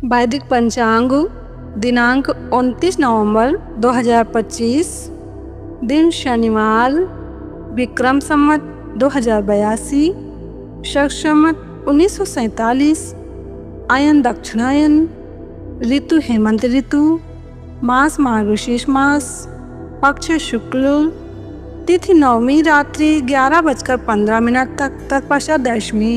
वैदिक पंचांग दिनांक 29 नवंबर 2025, दिन शनिवार, विक्रम संवत 2082, शक संवत 1947, आयन दक्षिणायन, ऋतु हेमंत ऋतु, मास मार्गशीर्ष मास, पक्ष शुक्ल, तिथि नवमी रात्रि 11:15 तक, तत्पश्चात दशमी,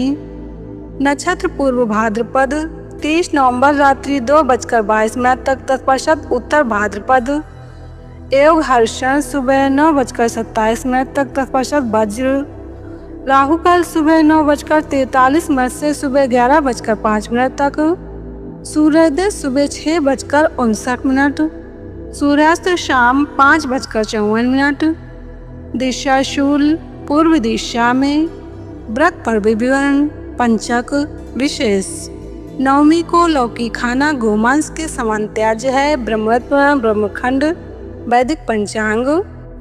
नक्षत्र पूर्व भाद्रपद 30 नवंबर रात्रि 2:22 तक, तत्पश्चात उत्तर भाद्रपद, योग हर्षण सुबह 9:27 तक, तत्पश्चात वज्र, राहु काल सुबह 9:43 से सुबह 11:05 तक, सूर्योदय सुबह 6:59, सूर्यास्त शाम 5:54, दिशा शूल पूर्व दिशा में, व्रत पर विवरण पंचक विशेष। नवमी को लौकी खाना गोमांस के समान त्याज्य है। ब्रह्मत्व ब्रह्मखंड वैदिक पंचांग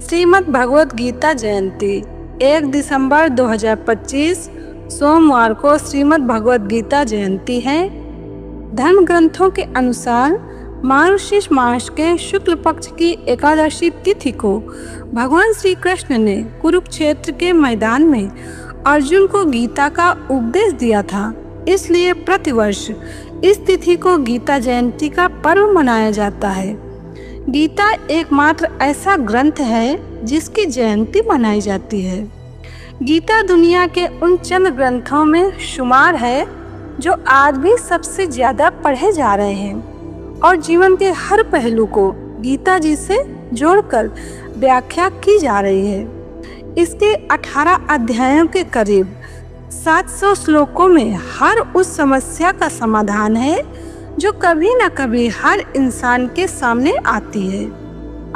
श्रीमद् भगवद गीता जयंती 1 दिसंबर 2025 सोमवार को श्रीमद् भगवद गीता जयंती है। धर्म ग्रंथों के अनुसार मार्गशीर्ष मास के शुक्ल पक्ष की एकादशी तिथि को भगवान श्री कृष्ण ने कुरुक्षेत्र के मैदान में अर्जुन को गीता का उपदेश दिया था। इसलिए प्रतिवर्ष इस तिथि को गीता जयंती का पर्व मनाया जाता है। गीता एकमात्र ऐसा ग्रंथ है जिसकी जयंती मनाई जाती है। गीता दुनिया के उन चंद ग्रंथों में शुमार है जो आज भी सबसे ज्यादा पढ़े जा रहे हैं और जीवन के हर पहलू को गीता जी से जोड़कर व्याख्या की जा रही है। इसके 18 अध्यायों के करीब 700 श्लोकों में हर उस समस्या का समाधान है जो कभी न कभी हर इंसान के सामने आती है।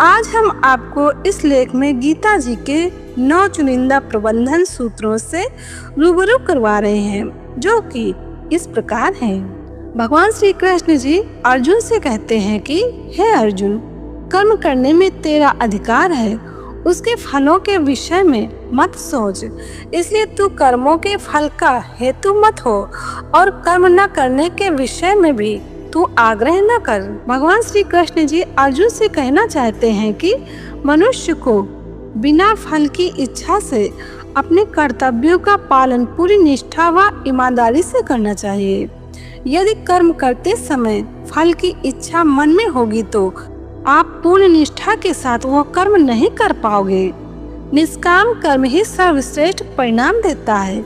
आज हम आपको इस लेख में गीता जी के 9 चुनिंदा प्रबंधन सूत्रों से रूबरू करवा रहे हैं, जो कि इस प्रकार हैं। भगवान श्री कृष्ण जी अर्जुन से कहते हैं कि हे अर्जुन, कर्म करने में तेरा अधिकार है, उसके फलों के विषय में मत सोच। इसलिए तू कर्मों के फल का हेतु मत हो और कर्म न करने के विषय में भी तू आग्रह न कर। भगवान श्री कृष्ण जी अर्जुन से कहना चाहते हैं कि मनुष्य को बिना फल की इच्छा से अपने कर्तव्यों का पालन पूरी निष्ठा व ईमानदारी से करना चाहिए। यदि कर्म करते समय फल की इच्छा मन में होगी तो आप पूर्ण निष्ठा के साथ वो कर्म नहीं कर पाओगे। निष्काम कर्म ही सर्वश्रेष्ठ परिणाम देता है।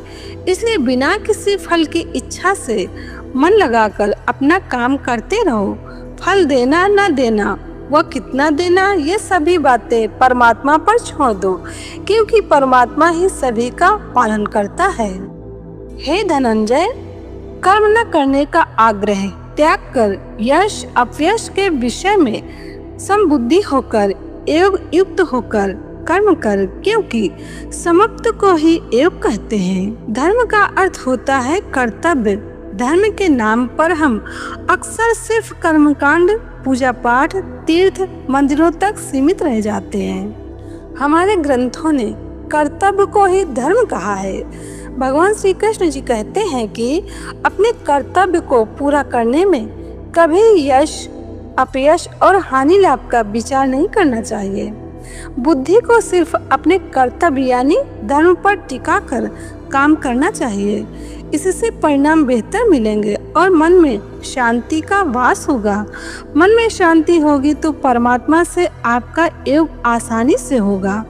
इसलिए बिना किसी फल की इच्छा से मन लगाकर अपना काम करते रहो। फल देना न देना, वह कितना देना, ये सभी बातें परमात्मा पर छोड़ दो, क्योंकि परमात्मा ही सभी का पालन करता है। हे धनंजय, कर्म न करने का आग्रह त्याग कर यश अपयश के विषय में समबुद्धि होकर योग युक्त होकर कर्म कर, क्योंकि समाप्त को ही योग कहते हैं। धर्म का अर्थ होता है कर्तव्य। धर्म के नाम पर हम अक्सर सिर्फ कर्मकांड, पूजा पाठ, तीर्थ, मंदिरों तक सीमित रह जाते हैं। हमारे ग्रंथों ने कर्तव्य को ही धर्म कहा है। भगवान श्री कृष्ण जी कहते हैं कि अपने कर्तव्य को पूरा करने में कभी यश अपयश और हानि लाभ का विचार नहीं करना चाहिए। बुद्धि को सिर्फ अपने कर्तव्य यानी धर्म पर टिका कर काम करना चाहिए। इससे परिणाम बेहतर मिलेंगे और मन में शांति का वास होगा। मन में शांति होगी तो परमात्मा से आपका योग आसानी से होगा।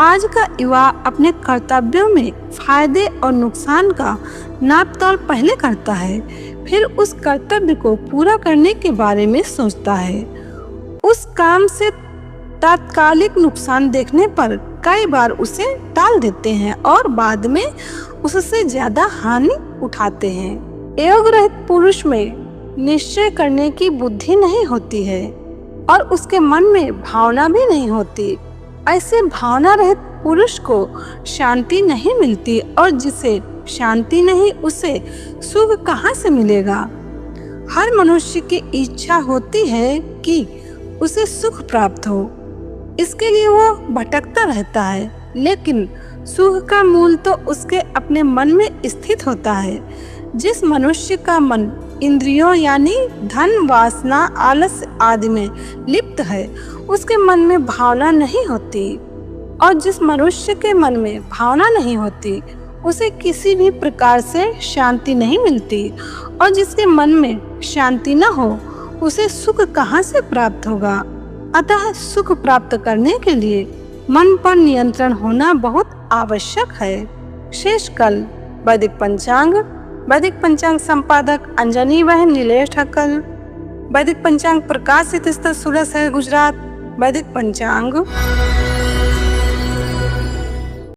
आज का युवा अपने कर्तव्यों में फायदे और नुकसान का नाप-तोल पहले करता है, फिर उस कर्तव्य को पूरा करने के बारे में सोचता है। उस काम से तात्कालिक नुकसान देखने पर कई बार उसे टाल देते हैं और बाद में उससे ज्यादा हानि उठाते हैं। योग रहित पुरुष में निश्चय करने की बुद्धि नहीं होती है और उसके मन में भावना भी नहीं होती। ऐसे भावना रहित पुरुष को शांति नहीं मिलती और जिसे शांति नहीं, उसे सुख कहाँ से मिलेगा। हर मनुष्य की इच्छा होती है कि उसे सुख प्राप्त हो, इसके लिए वो भटकता रहता है, लेकिन सुख का मूल तो उसके अपने मन में स्थित होता है। जिस मनुष्य का मन इंद्रियों यानी धन, वासना, आलस्य आदि में लिप्त है, उसके मन में भावना नहीं होती। और जिस मनुष्य के मन में भावना नहीं होती, उसे किसी भी प्रकार से शांति नहीं मिलती। और जिसके मन में शांति न हो, उसे सुख कहाँ से प्राप्त होगा। अतः सुख प्राप्त करने के लिए मन पर नियंत्रण होना बहुत आवश्यक है। शेष कल वैदिक पंचांग संपादक अंजनी बहन नीलेश ठक्कर। वैदिक पंचांग प्रकाशित स्थल सूरत शहर गुजरात। वैदिक पंचांग।